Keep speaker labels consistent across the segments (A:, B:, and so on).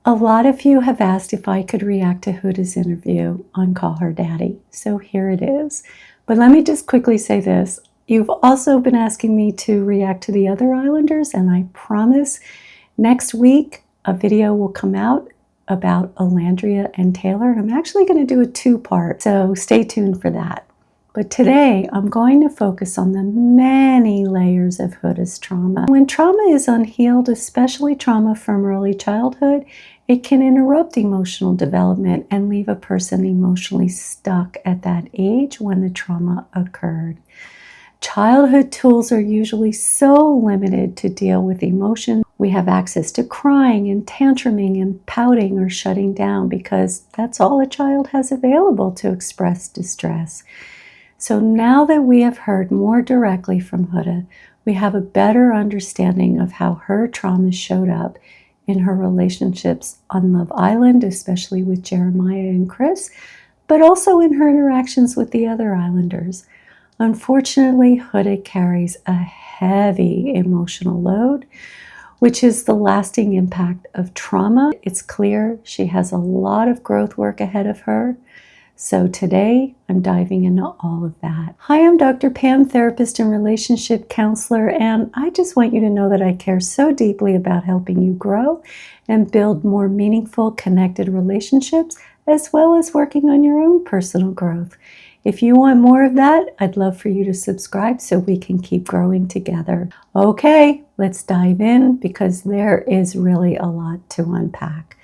A: A lot of you have asked if I could react to Huda's interview on Call Her Daddy, so here it is. But let me just quickly say this. You've also been asking me to react to the other Islanders, and I promise next week a video will come out about Alandria and Taylor, and I'm actually going to do a two-part, so stay tuned for that. But today, I'm going to focus on the many layers of Huda's trauma. When trauma is unhealed, especially trauma from early childhood, it can interrupt emotional development and leave a person emotionally stuck at that age when the trauma occurred. Childhood tools are usually so limited to deal with emotion. We have access to crying and tantruming and pouting or shutting down because that's all a child has available to express distress. So now that we have heard more directly from Huda, we have a better understanding of how her trauma showed up in her relationships on Love Island, especially with Jeremiah and Chris, but also in her interactions with the other Islanders. Unfortunately, Huda carries a heavy emotional load, which is the lasting impact of trauma. It's clear she has a lot of growth work ahead of her. So today, I'm diving into all of that. Hi, I'm Dr. Pam, therapist and relationship counselor, and I just want you to know that I care so deeply about helping you grow and build more meaningful, connected relationships, as well as working on your own personal growth. If you want more of that, I'd love for you to subscribe so we can keep growing together. Okay, let's dive in because there is really a lot to unpack.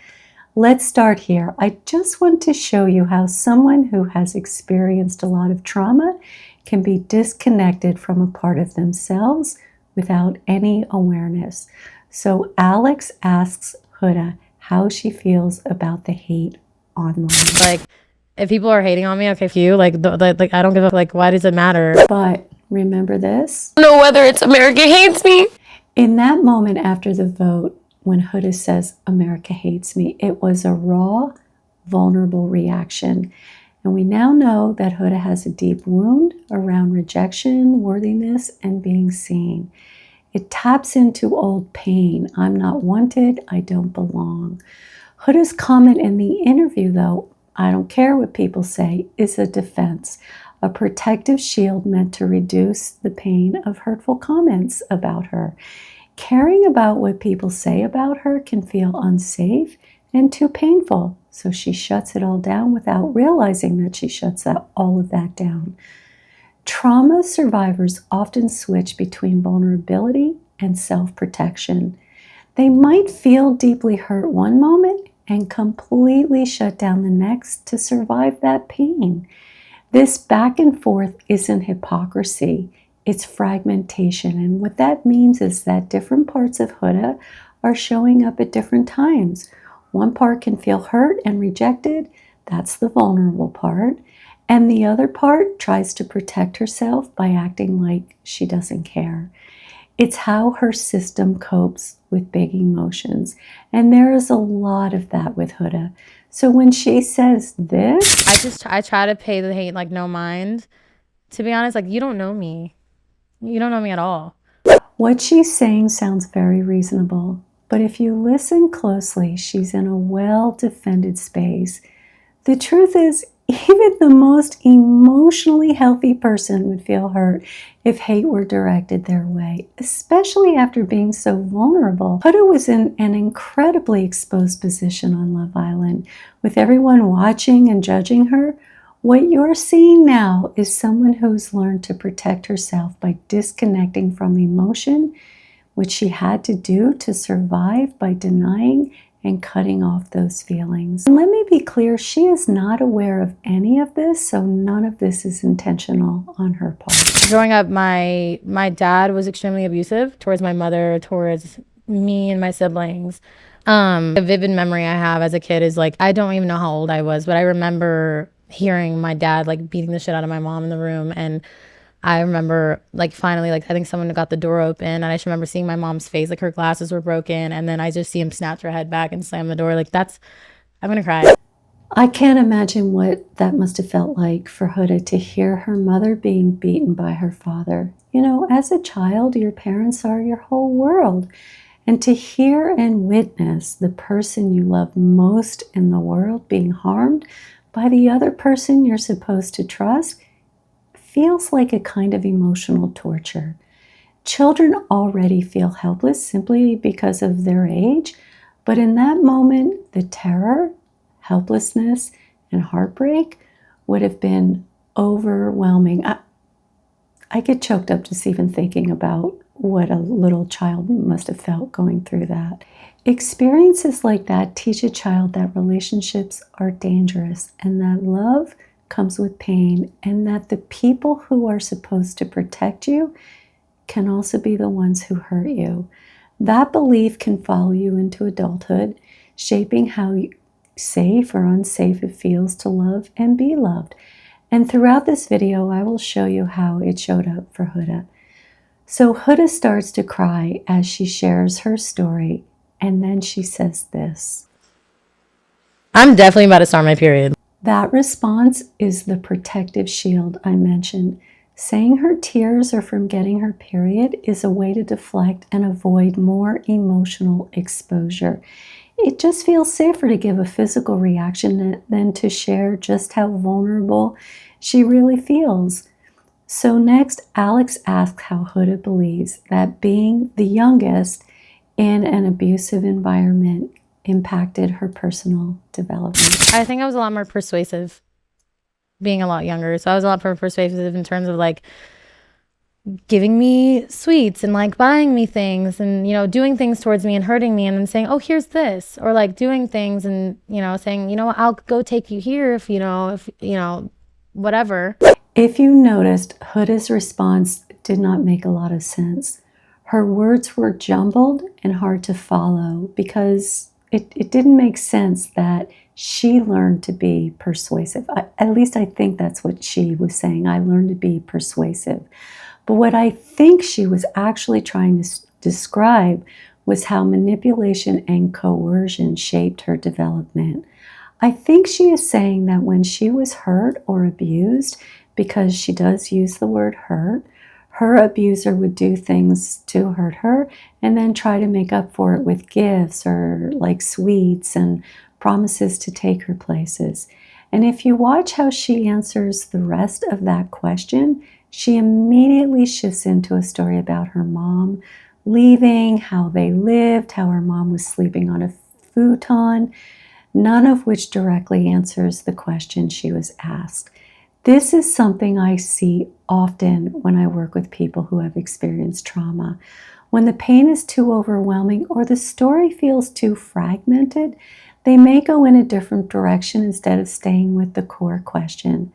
A: Let's start here. I just want to show you how someone who has experienced a lot of trauma can be disconnected from a part of themselves without any awareness. So Alex asks Huda how she feels about the hate online.
B: Like, if people are hating on me, okay, for you, like I don't give a like. Why does it matter?
A: But remember this?
B: I don't know whether it's America hates me.
A: In that moment after the vote, when Huda says, America hates me, it was a raw, vulnerable reaction. And we now know that Huda has a deep wound around rejection, worthiness, and being seen. It taps into old pain. I'm not wanted. I don't belong. Huda's comment in the interview, though, I don't care what people say, is a defense, a protective shield meant to reduce the pain of hurtful comments about her. Caring about what people say about her can feel unsafe and too painful, so she shuts it all down without realizing that she shuts all of that down. Trauma survivors often switch between vulnerability and self-protection. They might feel deeply hurt one moment and completely shut down the next to survive that pain. This back and forth isn't hypocrisy. It's fragmentation, and what that means is that different parts of Huda are showing up at different times. One part can feel hurt and rejected, that's the vulnerable part, and the other part tries to protect herself by acting like she doesn't care. It's how her system copes with big emotions, and there is a lot of that with Huda. So when she says this,
B: I try to pay the hate like no mind. To be honest, like, you don't know me. You don't know me at all.
A: What she's saying sounds very reasonable, but if you listen closely, she's in a well-defended space. The truth is, even the most emotionally healthy person would feel hurt if hate were directed their way, especially after being so vulnerable. Huda was in an incredibly exposed position on Love Island, with everyone watching and judging her. What you're seeing now is someone who's learned to protect herself by disconnecting from emotion, which she had to do to survive by denying and cutting off those feelings. And let me be clear, she is not aware of any of this, so none of this is intentional on her part.
B: Growing up, my dad was extremely abusive towards my mother, towards me and my siblings. A vivid memory I have as a kid is like, I don't even know how old I was, but I remember hearing my dad like beating the shit out of my mom in the room, and I remember like finally like I think someone got the door open, and I just remember seeing my mom's face, like her glasses were broken, and then I just see him snatch her head back and slam the door. Like, that's, I'm gonna cry.
A: I can't imagine what that must have felt like for Huda to hear her mother being beaten by her father. You know, as a child, your parents are your whole world. And to hear and witness the person you love most in the world being harmed by the other person you're supposed to trust feels like a kind of emotional torture. Children already feel helpless simply because of their age, but in that moment, the terror, helplessness, and heartbreak would have been overwhelming. I get choked up just even thinking about what a little child must have felt going through that. Experiences like that teach a child that relationships are dangerous and that love comes with pain, and that the people who are supposed to protect you can also be the ones who hurt you. That belief can follow you into adulthood, shaping how safe or unsafe it feels to love and be loved. And throughout this video, I will show you how it showed up for Huda. So Huda starts to cry as she shares her story, and then she says this.
B: I'm definitely about to start my period.
A: That response is the protective shield I mentioned. Saying her tears are from getting her period is a way to deflect and avoid more emotional exposure. It just feels safer to give a physical reaction than to share just how vulnerable she really feels. So next, Alex asks how Huda believes that being the youngest in an abusive environment impacted her personal development.
B: I think I was a lot more persuasive being a lot younger. So I was a lot more persuasive in terms of like giving me sweets and like buying me things and, you know, doing things towards me and hurting me and then saying, oh, here's this, or like doing things and, you know, saying, you know what, I'll go take you here if, whatever.
A: If you noticed, Huda's response did not make a lot of sense. Her words were jumbled and hard to follow because it didn't make sense that she learned to be persuasive. At least I think that's what she was saying. I learned to be persuasive. But what I think she was actually trying to describe was how manipulation and coercion shaped her development. I think she is saying that when she was hurt or abused, because she does use the word hurt, her abuser would do things to hurt her and then try to make up for it with gifts or like sweets and promises to take her places. And if you watch how she answers the rest of that question, she immediately shifts into a story about her mom leaving, how they lived, how her mom was sleeping on a futon, none of which directly answers the question she was asked. This is something I see often when I work with people who have experienced trauma. When the pain is too overwhelming or the story feels too fragmented, they may go in a different direction instead of staying with the core question.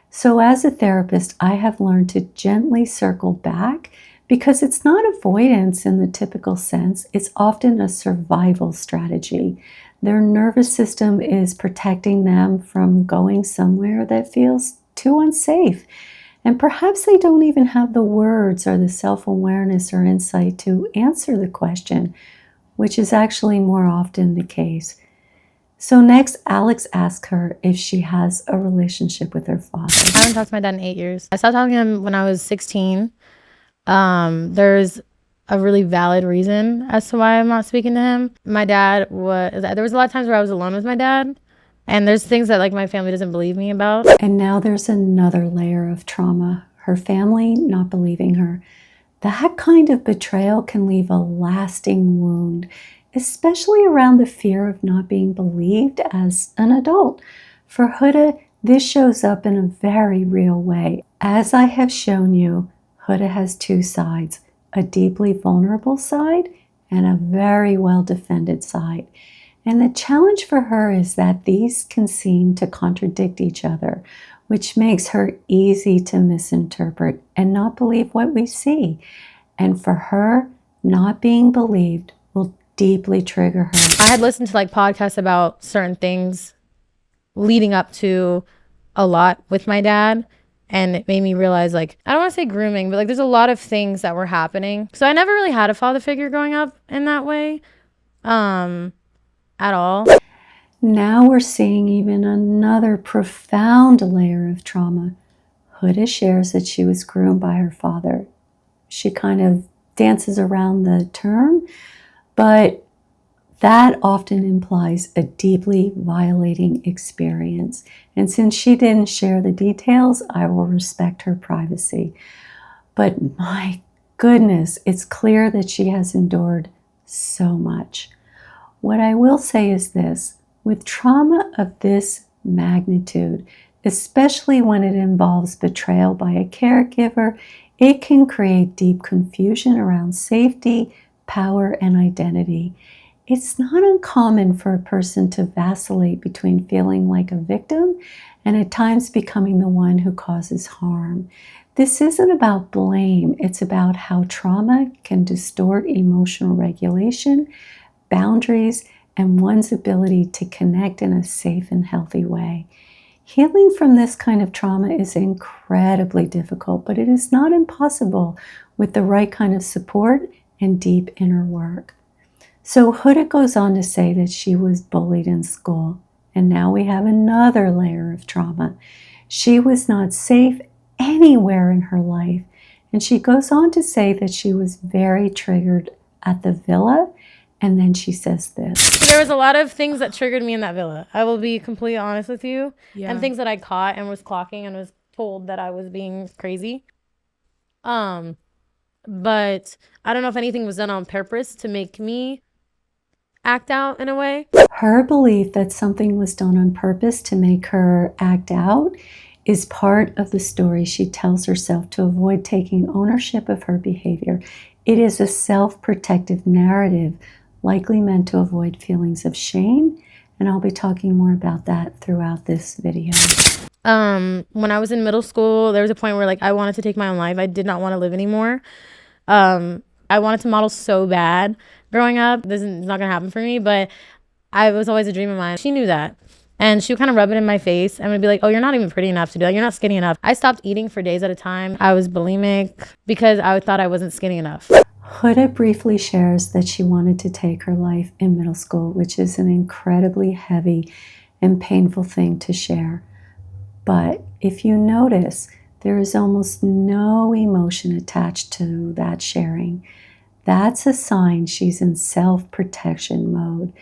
A: So as a therapist, I have learned to gently circle back because it's not avoidance in the typical sense. It's often a survival strategy. Their nervous system is protecting them from going somewhere that feels too unsafe. And perhaps they don't even have the words or the self-awareness or insight to answer the question, which is actually more often the case. So next, Alex asks her if she has a relationship with her father.
B: I haven't talked to my dad in 8 years. I stopped talking to him when I was 16. There's a really valid reason as to why I'm not speaking to him. There was a lot of times where I was alone with my dad. And there's things that like my family doesn't believe me about.
A: And now there's another layer of trauma. Her family not believing her. That kind of betrayal can leave a lasting wound, especially around the fear of not being believed as an adult. For Huda, this shows up in a very real way. As I have shown you, Huda has two sides, a deeply vulnerable side and a very well-defended side. And the challenge for her is that these can seem to contradict each other, which makes her easy to misinterpret and not believe what we see. And for her, not being believed will deeply trigger her.
B: I had listened to like podcasts about certain things leading up to a lot with my dad. And it made me realize, like, I don't want to say grooming, but like there's a lot of things that were happening. So I never really had a father figure growing up in that way. At all.
A: Now we're seeing even another profound layer of trauma. Huda shares that she was groomed by her father. She kind of dances around the term, But that often implies a deeply violating experience. And since she didn't share the details, I will respect her privacy. But my goodness, it's clear that she has endured so much. What I will say is this: with trauma of this magnitude, especially when it involves betrayal by a caregiver, it can create deep confusion around safety, power, and identity. It's not uncommon for a person to vacillate between feeling like a victim and at times becoming the one who causes harm. This isn't about blame, it's about how trauma can distort emotional regulation, boundaries, and one's ability to connect in a safe and healthy way. Healing from this kind of trauma is incredibly difficult, but it is not impossible with the right kind of support and deep inner work. So Huda goes on to say that she was bullied in school, and now we have another layer of trauma. She was not safe anywhere in her life, and she goes on to say that she was very triggered at the villa, and then she says this.
B: There was a lot of things that triggered me in that villa. I will be completely honest with you.
C: Yeah.
B: And things that I caught and was clocking and was told that I was being crazy. But I don't know if anything was done on purpose to make me act out in a way.
A: Her belief that something was done on purpose to make her act out is part of the story she tells herself to avoid taking ownership of her behavior. It is a self-protective narrative, likely meant to avoid feelings of shame, and I'll be talking more about that throughout this video.
B: When I was in middle school, there was a point where like I wanted to take my own life. I did not want to live anymore. I wanted to model so bad growing up. This is not gonna happen for me, but I was always a dream of mine. She knew that. And she would kind of rub it in my face and would be like, oh, you're not even pretty enough to do that. You're not skinny enough. I stopped eating for days at a time. I was bulimic because I thought I wasn't skinny enough.
A: Huda briefly shares that she wanted to take her life in middle school, which is an incredibly heavy and painful thing to share. But if you notice, there is almost no emotion attached to that sharing. That's a sign she's in self-protection mode.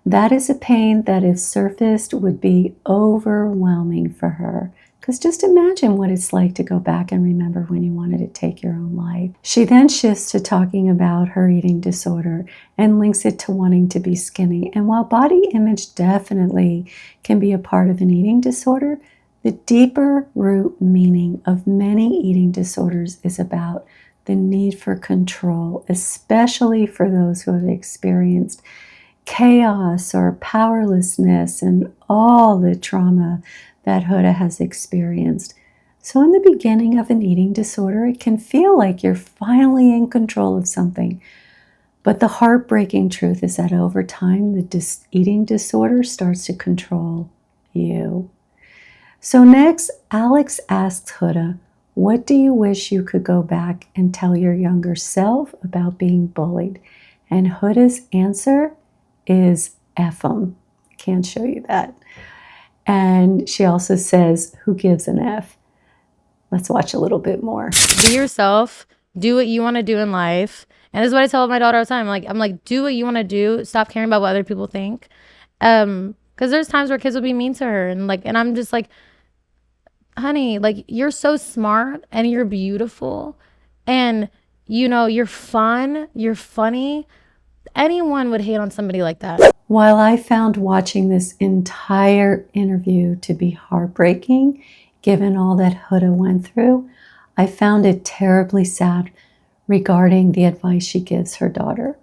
A: That is a pain that, if surfaced, would be overwhelming for her. Because just imagine what it's like to go back and remember when you wanted to take your own life. She then shifts to talking about her eating disorder and links it to wanting to be skinny. And while body image definitely can be a part of an eating disorder, the deeper root meaning of many eating disorders is about the need for control, especially for those who have experienced chaos or powerlessness and all the trauma that Huda has experienced. So in the beginning of an eating disorder, it can feel like you're finally in control of something. But the heartbreaking truth is that over time, the eating disorder starts to control you. So next, Alex asks Huda, what do you wish you could go back and tell your younger self about being bullied? And Huda's answer is F 'em. Can't show you that. And she also says, who gives an F? Let's watch a little bit more.
B: Be yourself. Do what you want to do in life. And this is what I tell my daughter all the time. I'm like, do what you want to do. Stop caring about what other people think. Because there's times where kids will be mean to her. And I'm just like, honey, like, you're so smart and you're beautiful. And, you know, you're fun. You're funny. Anyone would hate on somebody like that.
A: While I found watching this entire interview to be heartbreaking, given all that Huda went through, I found it terribly sad regarding the advice she gives her daughter.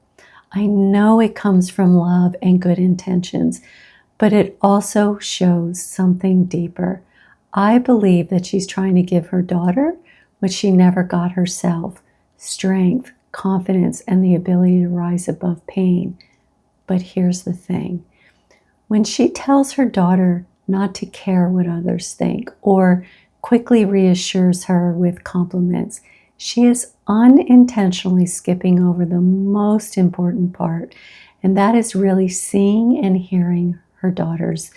A: I know it comes from love and good intentions, but it also shows something deeper. I believe that she's trying to give her daughter what she never got herself: strength, confidence, and the ability to rise above pain. But here's the thing. When she tells her daughter not to care what others think or quickly reassures her with compliments, she is unintentionally skipping over the most important part, and that is really seeing and hearing her daughter's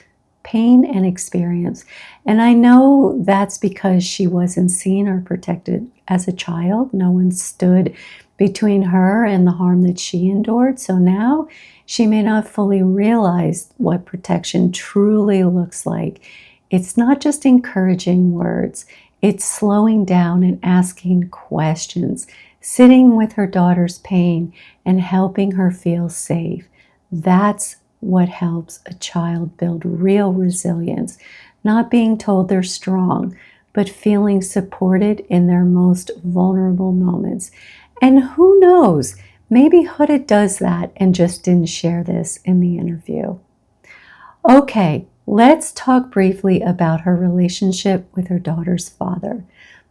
A: pain and experience. And I know that's because she wasn't seen or protected as a child. No one stood between her and the harm that she endured. So now she may not fully realize what protection truly looks like. It's not just encouraging words. It's slowing down and asking questions, sitting with her daughter's pain and helping her feel safe. That's what helps a child build real resilience, not being told they're strong, but feeling supported in their most vulnerable moments. And who knows, maybe Huda does that and just didn't share this in the interview. Okay, let's talk briefly about her relationship with her daughter's father.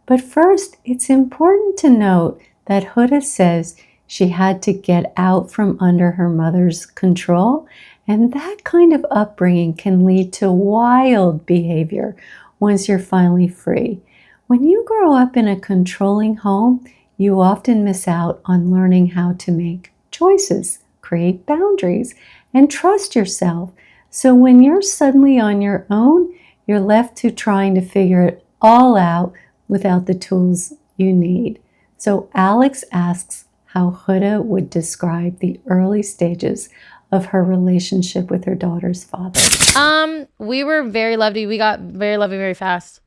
A: But first, it's important to note that Huda says she had to get out from under her mother's control, and that kind of upbringing can lead to wild behavior once you're finally free. When you grow up in a controlling home, you often miss out on learning how to make choices, create boundaries, and trust yourself. So when you're suddenly on your own, you're left to trying to figure it all out without the tools you need. So Alex asks how Huda would describe the early stages of her relationship with her daughter's father.
B: We were very lovey. We got very lovey very fast.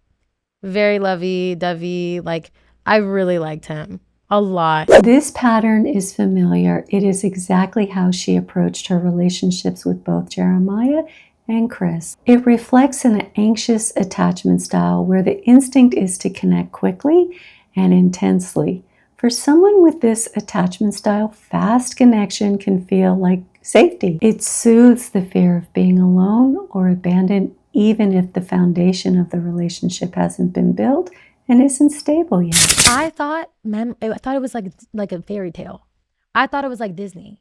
B: Very lovey-dovey. Like, I really liked him a lot.
A: This pattern is familiar. It is exactly how she approached her relationships with both Jeremiah and Chris. It reflects an anxious attachment style where the instinct is to connect quickly and intensely. For someone with this attachment style, fast connection can feel like safety. It soothes the fear of being alone or abandoned, even if the foundation of the relationship hasn't been built and isn't stable yet.
B: I thought it was like a fairy tale. I thought it was like Disney.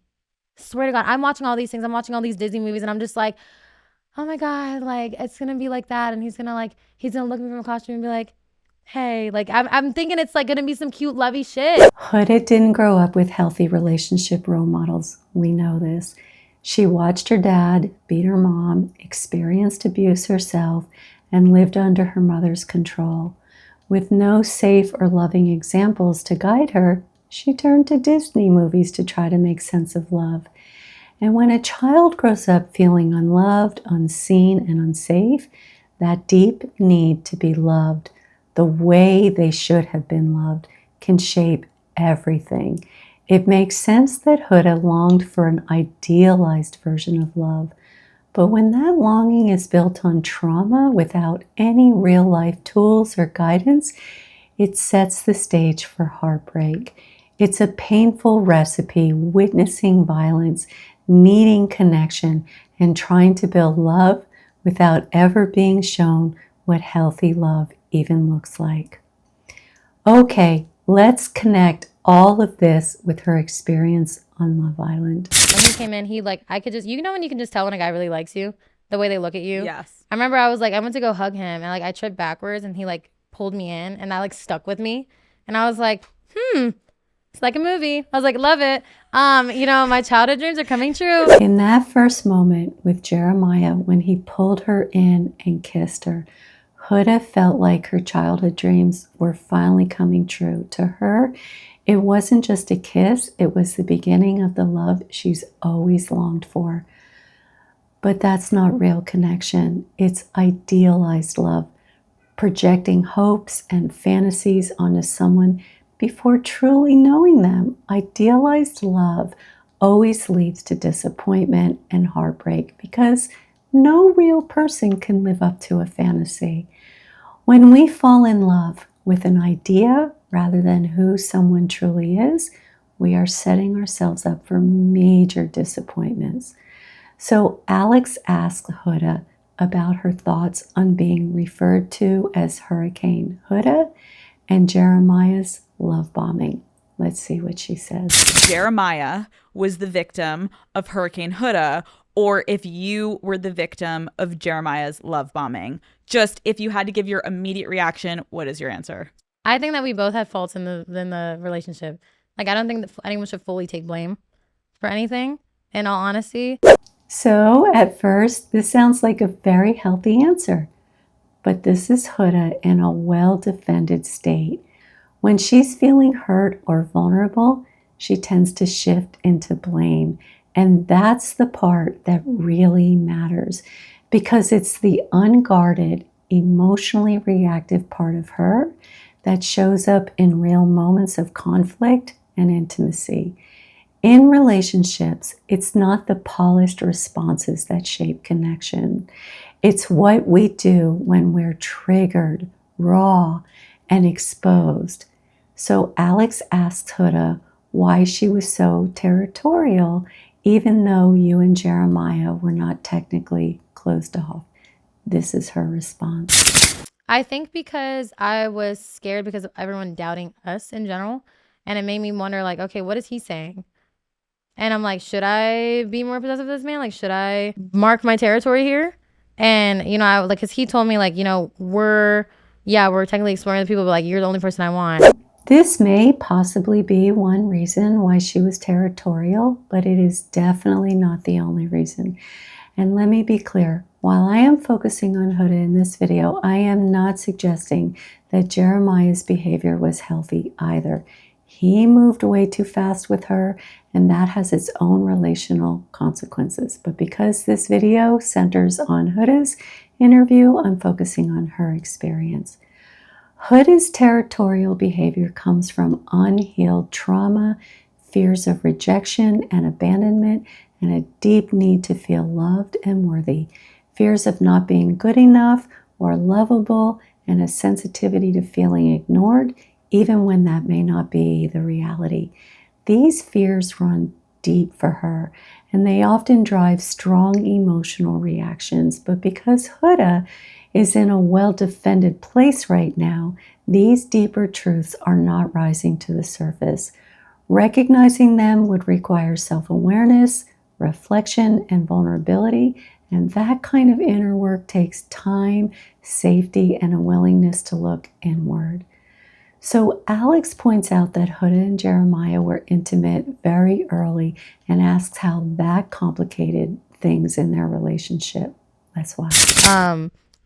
B: Swear to God, I'm watching all these things. I'm watching all these Disney movies, and I'm just like, oh my God, like it's gonna be like that, and he's gonna look at me from across the room and be like, hey, like I'm thinking it's like gonna be some cute lovey shit.
A: Huda didn't grow up with healthy relationship role models. We know this. She watched her dad beat her mom, experienced abuse herself, and lived under her mother's control. With no safe or loving examples to guide her, she turned to Disney movies to try to make sense of love. And when a child grows up feeling unloved, unseen, and unsafe, that deep need to be loved the way they should have been loved can shape everything. It makes sense that Huda longed for an idealized version of love. But when that longing is built on trauma without any real-life tools or guidance, it sets the stage for heartbreak. It's a painful recipe, witnessing violence, needing connection, and trying to build love without ever being shown what healthy love even looks like. Okay, let's connect all of this with her experience on Love Island.
B: When he came in, I could just, when you can just tell when a guy really likes you, the way they look at you.
C: Yes.
B: I remember I went to go hug him, and I tripped backwards, and he pulled me in, and that stuck with me. And I was like, it's like a movie. I was like, love it. My childhood dreams are coming true.
A: In that first moment with Jeremiah, when he pulled her in and kissed her, Huda felt like her childhood dreams were finally coming true. To her, it wasn't just a kiss, it was the beginning of the love she's always longed for. But that's not real connection. It's idealized love, projecting hopes and fantasies onto someone before truly knowing them. Idealized love always leads to disappointment and heartbreak because no real person can live up to a fantasy. When we fall in love with an idea rather than who someone truly is, we are setting ourselves up for major disappointments. So Alex asked Huda about her thoughts on being referred to as Hurricane Huda and Jeremiah's love bombing. Let's see what she says.
C: Jeremiah was the victim of Hurricane Huda, or if you were the victim of Jeremiah's love bombing. Just if you had to give your immediate reaction, what is your answer?
B: I think that we both had faults in the relationship. I don't think that anyone should fully take blame for anything, in all honesty.
A: So at first, this sounds like a very healthy answer. But this is Huda in a well-defended state. When she's feeling hurt or vulnerable, she tends to shift into blame. And that's the part that really matters, because it's the unguarded, emotionally reactive part of her that shows up in real moments of conflict and intimacy. In relationships, it's not the polished responses that shape connection. It's what we do when we're triggered, raw, and exposed. So Alex asks Huda why she was so territorial, even though you and Jeremiah were not technically closed off. This is her response.
B: I think because I was scared because of everyone doubting us in general. And it made me wonder, like, okay, what is he saying? And I'm like, should I be more possessive of this man? Like, should I mark my territory here? And, you know, I like, because he told me, like, you know, we're technically exploring the people, but like, you're the only person I want.
A: This may possibly be one reason why she was territorial, but it is definitely not the only reason. And let me be clear, while I am focusing on Huda in this video, I am not suggesting that Jeremiah's behavior was healthy either. He moved way too fast with her, and that has its own relational consequences. But because this video centers on Huda's interview, I'm focusing on her experience. Huda's territorial behavior comes from unhealed trauma, fears of rejection and abandonment, and a deep need to feel loved and worthy, fears of not being good enough or lovable, and a sensitivity to feeling ignored, even when that may not be the reality. These fears run deep for her, and they often drive strong emotional reactions. But because Huda is in a well-defended place right now, these deeper truths are not rising to the surface. Recognizing them would require self-awareness, reflection, and vulnerability, and that kind of inner work takes time, safety, and a willingness to look inward. So Alex points out that Huda and Jeremiah were intimate very early and asks how that complicated things in their relationship. That's why.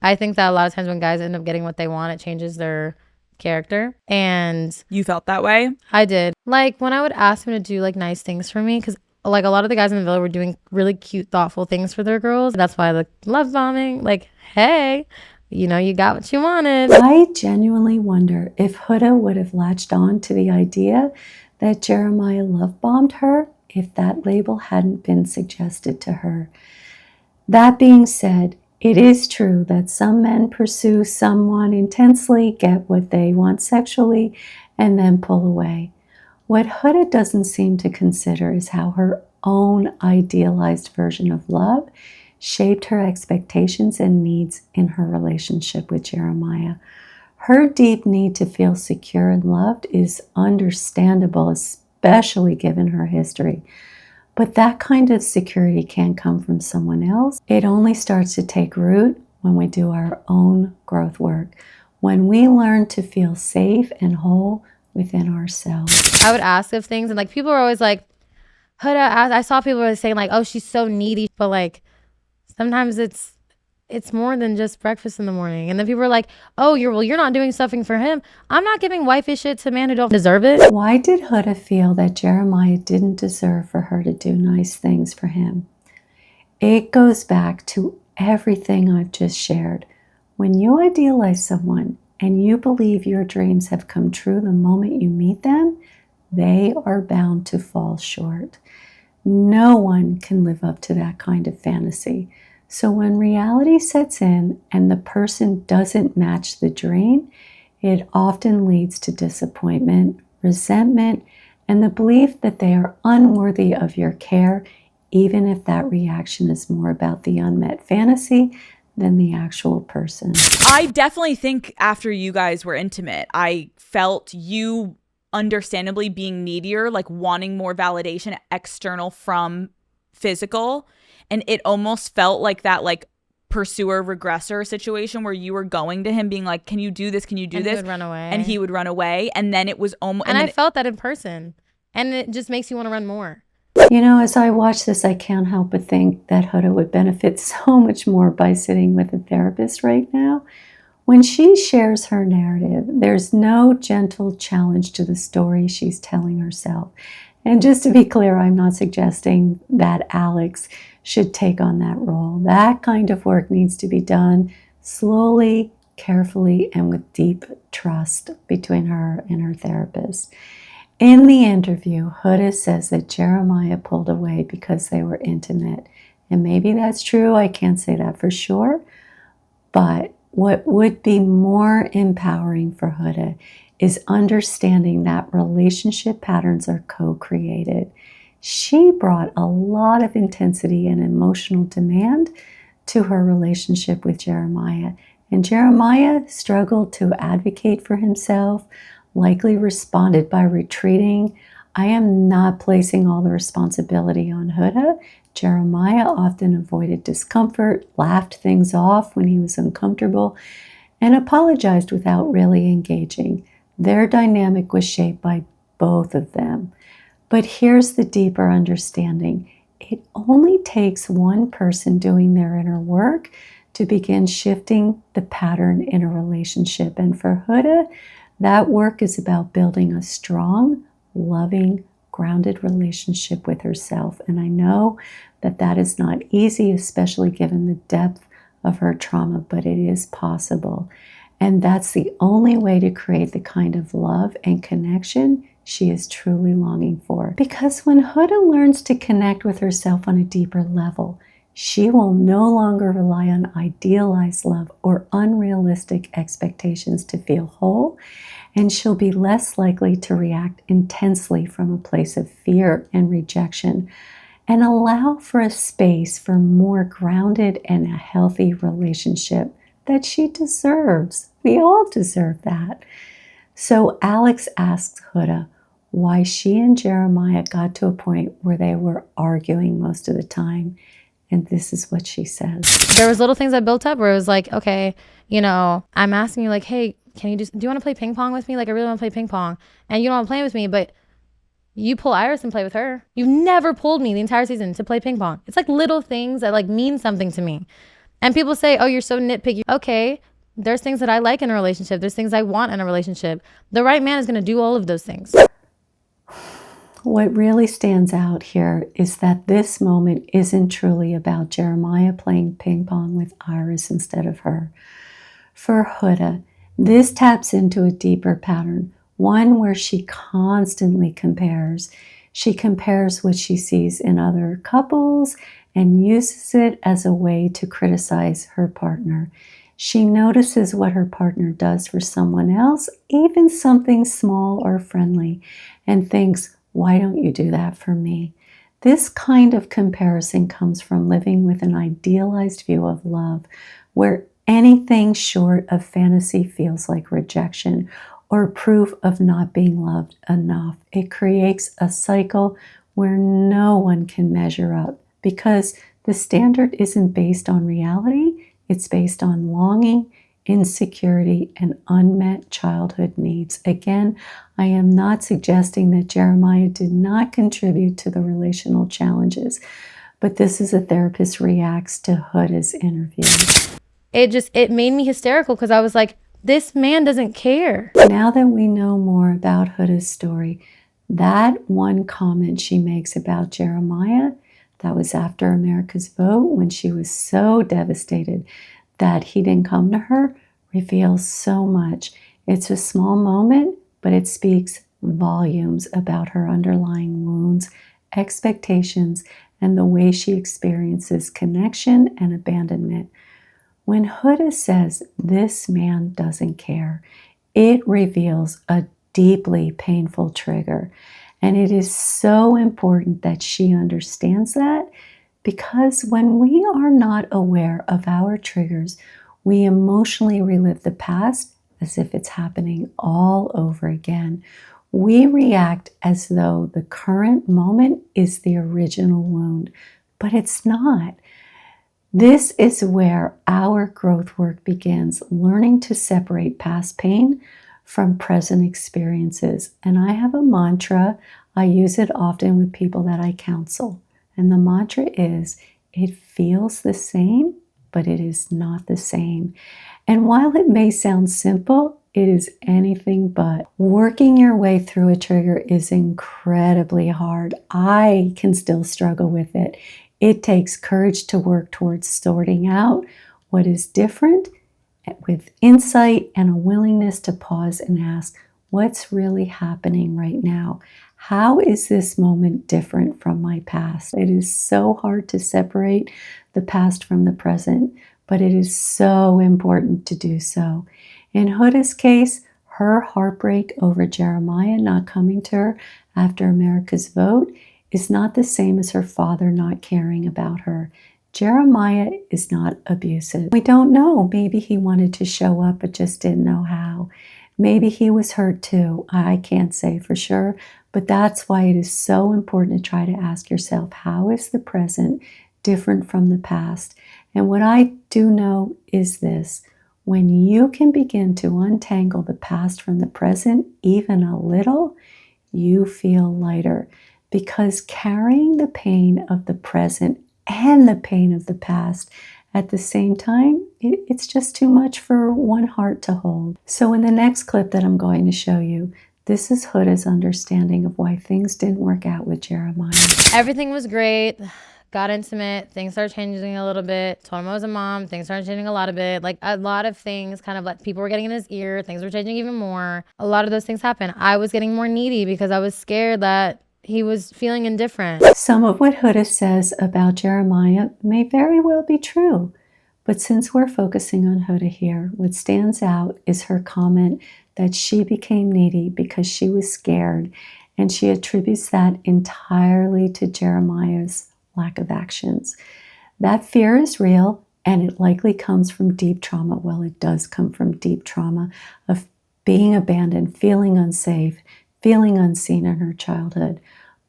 B: I think that a lot of times when guys end up getting what they want, it changes their character. And
C: You felt that way?
B: I did. Like when I would ask him to do like nice things for me, because like a lot of the guys in the villa were doing really cute, thoughtful things for their girls. That's why the love bombing, like, hey, you know, you got what you wanted.
A: I genuinely wonder if Huda would have latched on to the idea that Jeremiah love bombed her if that label hadn't been suggested to her. That being said, it is true that some men pursue someone intensely, get what they want sexually, and then pull away. What Huda doesn't seem to consider is how her own idealized version of love shaped her expectations and needs in her relationship with Jeremiah. Her deep need to feel secure and loved is understandable, especially given her history. But that kind of security can't come from someone else. It only starts to take root when we do our own growth work, when we learn to feel safe and whole within ourselves.
B: I would ask of things, and like people are always like, Huda, I saw people were saying like, oh, she's so needy, but like sometimes it's more than just breakfast in the morning. And then people are like, oh, you're not doing something for him. I'm not giving wifey shit to men who don't deserve it.
A: Why did Huda feel that Jeremiah didn't deserve for her to do nice things for him? It goes back to everything I've just shared. When you idealize someone and you believe your dreams have come true the moment you meet them, they are bound to fall short. No one can live up to that kind of fantasy. So when reality sets in and the person doesn't match the dream, it often leads to disappointment, resentment, and the belief that they are unworthy of your care, even if that reaction is more about the unmet fantasy than the actual person.
C: I definitely think after you guys were intimate, I felt you understandably being needier, like wanting more validation external from physical. And it almost felt like that like pursuer regressor situation where you were going to him being like, can you do this? Can you do this?
B: He would run away.
C: And he would run away. And then it was almost...
B: And I felt that in person. And it just makes you want to run more.
A: You know, as I watch this, I can't help but think that Huda would benefit so much more by sitting with a therapist right now. When she shares her narrative, there's no gentle challenge to the story she's telling herself. And just to be clear, I'm not suggesting that Alex should take on that role. That kind of work needs to be done slowly, carefully, and with deep trust between her and her therapist. In the interview, Huda says that Jeremiah pulled away because they were intimate. And maybe that's true. I can't say that for sure. But what would be more empowering for Huda is understanding that relationship patterns are co-created. She brought a lot of intensity and emotional demand to her relationship with Jeremiah. And Jeremiah struggled to advocate for himself, likely responded by retreating. I am not placing all the responsibility on Huda. Jeremiah often avoided discomfort, laughed things off when he was uncomfortable, and apologized without really engaging. Their dynamic was shaped by both of them. But here's the deeper understanding. It only takes one person doing their inner work to begin shifting the pattern in a relationship. And for Huda, that work is about building a strong, loving, grounded relationship with herself. And I know that that is not easy, especially given the depth of her trauma, but it is possible. And that's the only way to create the kind of love and connection she is truly longing for. Because when Huda learns to connect with herself on a deeper level, she will no longer rely on idealized love or unrealistic expectations to feel whole, and she'll be less likely to react intensely from a place of fear and rejection, and allow for a space for more grounded and a healthy relationship that she deserves. We all deserve that. So Alex asks Huda why she and Jeremiah got to a point where they were arguing most of the time. And this is what she says.
B: There was little things that built up where it was like, okay, I'm asking you like, hey, do you want to play ping pong with me? Like, I really want to play ping pong. And you don't want to play with me, but you pull Iris and play with her. You've never pulled me the entire season to play ping pong. It's like little things that like mean something to me. And people say, oh, you're so nitpicky. Okay, there's things that I like in a relationship. There's things I want in a relationship. The right man is going to do all of those things.
A: What really stands out here is that this moment isn't truly about Jeremiah playing ping pong with Iris instead of her. For Huda, this taps into a deeper pattern, one where she constantly compares. She compares what she sees in other couples and uses it as a way to criticize her partner. She notices what her partner does for someone else, even something small or friendly, and thinks, why don't you do that for me? This kind of comparison comes from living with an idealized view of love, where anything short of fantasy feels like rejection or proof of not being loved enough. It creates a cycle where no one can measure up because the standard isn't based on reality, it's based on longing, insecurity, and unmet childhood needs. Again, I am not suggesting that Jeremiah did not contribute to the relational challenges, but this is a therapist reacts to Huda's interview.
B: It made me hysterical because I was like, this man doesn't care.
A: Now that we know more about Huda's story, that one comment she makes about Jeremiah, that was after America's vote when she was so devastated that he didn't come to her, reveals so much. It's a small moment, but it speaks volumes about her underlying wounds, expectations, and the way she experiences connection and abandonment. When Huda says, this man doesn't care, it reveals a deeply painful trigger. And it is so important that she understands that, because when we are not aware of our triggers, we emotionally relive the past as if it's happening all over again. We react as though the current moment is the original wound, but it's not. This is where our growth work begins, learning to separate past pain from present experiences. And I have a mantra. I use it often with people that I counsel. And the mantra is, it feels the same, but it is not the same. And while it may sound simple, it is anything but. Working your way through a trigger is incredibly hard. I can still struggle with it. It takes courage to work towards sorting out what is different with insight and a willingness to pause and ask, what's really happening right now? How is this moment different from my past? It is so hard to separate the past from the present, but it is so important to do so. In Huda's case, her heartbreak over Jeremiah not coming to her after America's vote is not the same as her father not caring about her. Jeremiah is not abusive. We don't know. Maybe he wanted to show up but just didn't know how. Maybe he was hurt too. I can't say for sure, but that's why it is so important to try to ask yourself, how is the present different from the past? And what I do know is this: when you can begin to untangle the past from the present, even a little, you feel lighter, because carrying the pain of the present and the pain of the past at the same time, it's just too much for one heart to hold. So in the next clip that I'm going to show you, this is Huda's understanding of why things didn't work out with Jeremiah.
B: Everything was great. Got intimate. Things started changing a little bit. Told him I was a mom. Things started changing a lot of bit. Like a lot of things kind of like people were getting in his ear. Things were changing even more. A lot of those things happened. I was getting more needy because I was scared that he was feeling indifferent.
A: Some of what Huda says about Jeremiah may very well be true. But since we're focusing on Huda here, what stands out is her comment that she became needy because she was scared, and she attributes that entirely to Jeremiah's lack of actions. That fear is real, and it likely comes from deep trauma. Well, it does come from deep trauma of being abandoned, feeling unsafe, feeling unseen in her childhood.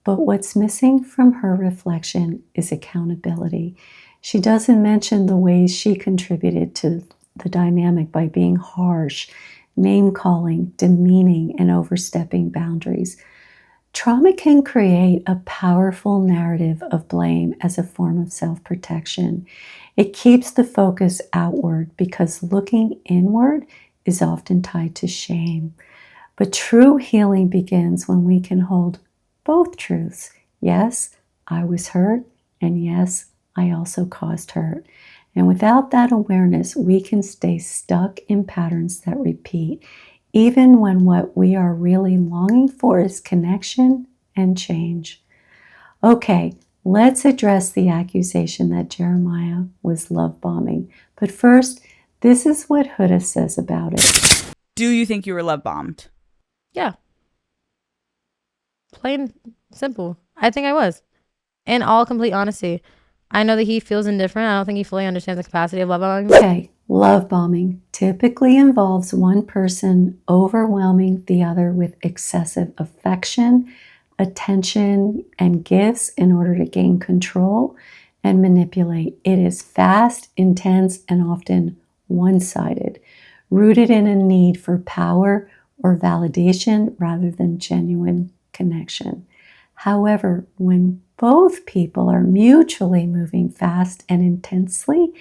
A: But what's missing from her reflection is accountability. She doesn't mention the ways she contributed to the dynamic by being harsh, name-calling, demeaning, and overstepping boundaries. Trauma can create a powerful narrative of blame as a form of self-protection. It keeps the focus outward because looking inward is often tied to shame. But true healing begins when we can hold both truths. Yes, I was hurt, and yes, I also caused hurt. And without that awareness, we can stay stuck in patterns that repeat, even when what we are really longing for is connection and change. Okay, let's address the accusation that Jeremiah was love bombing. But first, this is what Huda says about it.
C: Do you think you were love bombed?
B: Yeah. Plain simple. I think I was. In all complete honesty. I know that he feels indifferent. I don't think he fully understands the capacity of love bombing.
A: Okay, love bombing typically involves one person overwhelming the other with excessive affection, attention, and gifts in order to gain control and manipulate. It is fast, intense, and often one-sided, rooted in a need for power or validation rather than genuine connection. However, when both people are mutually moving fast and intensely,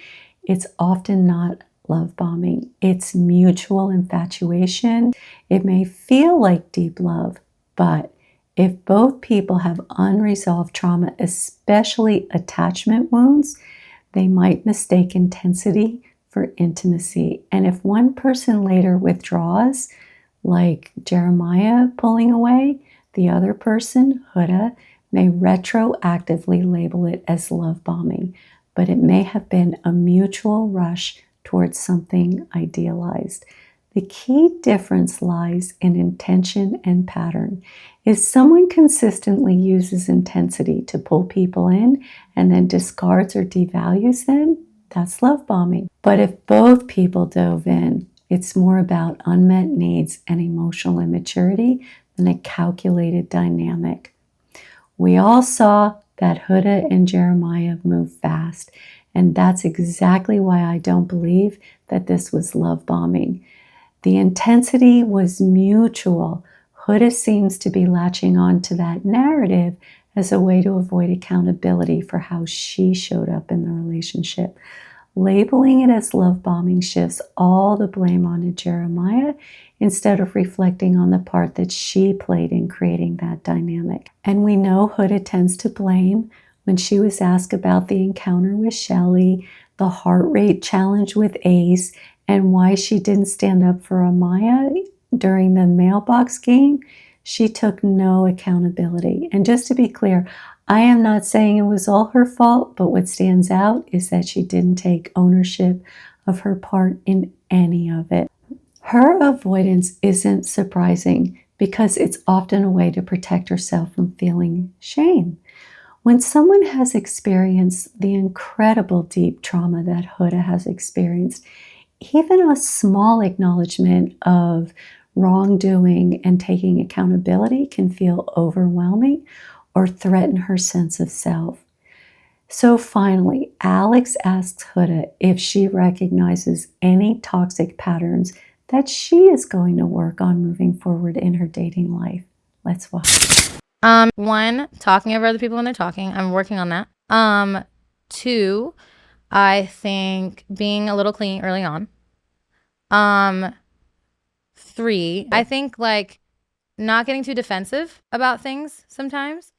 A: it's often not love bombing. It's mutual infatuation. It may feel like deep love, but if both people have unresolved trauma, especially attachment wounds, they might mistake intensity for intimacy. And if one person later withdraws, like Jeremiah pulling away, the other person, Huda, may retroactively label it as love bombing, but it may have been a mutual rush towards something idealized. The key difference lies in intention and pattern. If someone consistently uses intensity to pull people in and then discards or devalues them, that's love bombing. But if both people dove in, it's more about unmet needs and emotional immaturity than a calculated dynamic. We all saw that Huda and Jeremiah move fast, and that's exactly why I don't believe that this was love bombing. The intensity was mutual. Huda seems to be latching on to that narrative as a way to avoid accountability for how she showed up in the relationship. Labeling it as love bombing shifts all the blame onto Jeremiah instead of reflecting on the part that she played in creating that dynamic. And we know Huda tends to blame. When she was asked about the encounter with Shelley, the heart rate challenge with Ace, and why she didn't stand up for Amaya during the mailbox game, she took no accountability. And just to be clear, I am not saying it was all her fault, but what stands out is that she didn't take ownership of her part in any of it. Her avoidance isn't surprising because it's often a way to protect herself from feeling shame. When someone has experienced the incredible deep trauma that Huda has experienced, even a small acknowledgement of wrongdoing and taking accountability can feel overwhelming or threaten her sense of self. So finally, Alex asks Huda if she recognizes any toxic patterns that she is going to work on moving forward in her dating life. Let's watch.
B: One, talking over other people when they're talking. I'm working on that. Two, I think being a little clingy early on. Three, I think like not getting too defensive about things sometimes.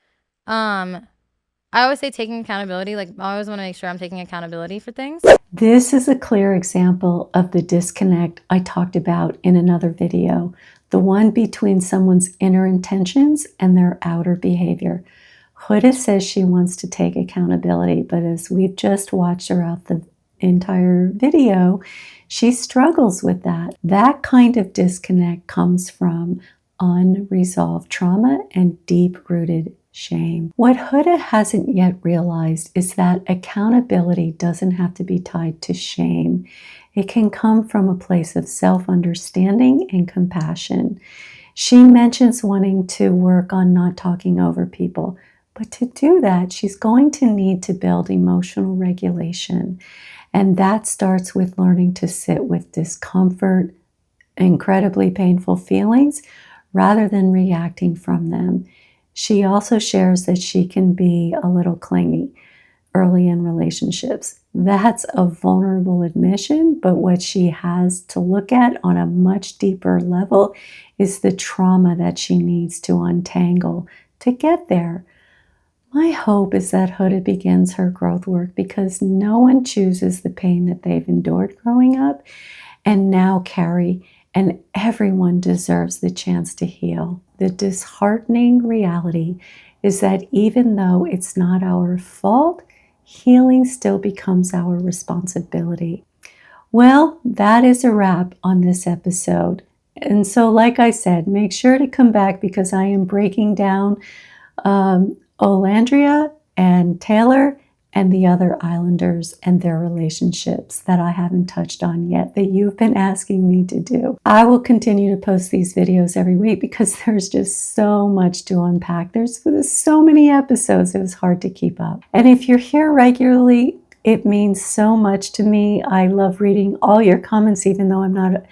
B: I always say taking accountability. Like I always want to make sure I'm taking accountability for things.
A: This is a clear example of the disconnect I talked about in another video, the one between someone's inner intentions and their outer behavior. Huda says she wants to take accountability, but as we've just watched throughout the entire video, she struggles with that. That kind of disconnect comes from unresolved trauma and deep-rooted shame. What Huda hasn't yet realized is that accountability doesn't have to be tied to shame. It can come from a place of self-understanding and compassion. She mentions wanting to work on not talking over people, but to do that, she's going to need to build emotional regulation. And that starts with learning to sit with discomfort, incredibly painful feelings, rather than reacting from them. She also shares that she can be a little clingy early in relationships. That's a vulnerable admission, but what she has to look at on a much deeper level is the trauma that she needs to untangle to get there. My hope is that Huda begins her growth work because no one chooses the pain that they've endured growing up and now carry, and everyone deserves the chance to heal. The disheartening reality is that even though it's not our fault, healing still becomes our responsibility. Well, that is a wrap on this episode. And so, like I said, make sure to come back because I am breaking down Olandria and Taylor and the other Islanders and their relationships that I haven't touched on yet that you've been asking me to do. I will continue to post these videos every week because there's just so much to unpack. There's so many episodes, it was hard to keep up. And if you're here regularly, it means so much to me. I love reading all your comments, even though I'm not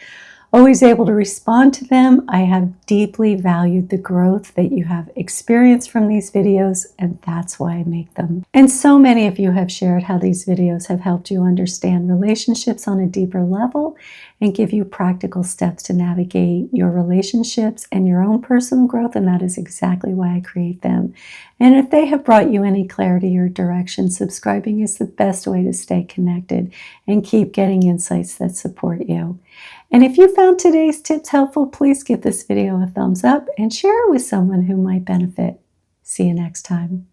A: always able to respond to them. I have deeply valued the growth that you have experienced from these videos, and that's why I make them. And so many of you have shared how these videos have helped you understand relationships on a deeper level and give you practical steps to navigate your relationships and your own personal growth, and that is exactly why I create them. And if they have brought you any clarity or direction, subscribing is the best way to stay connected and keep getting insights that support you. And if you found today's tips helpful, please give this video a thumbs up and share it with someone who might benefit. See you next time.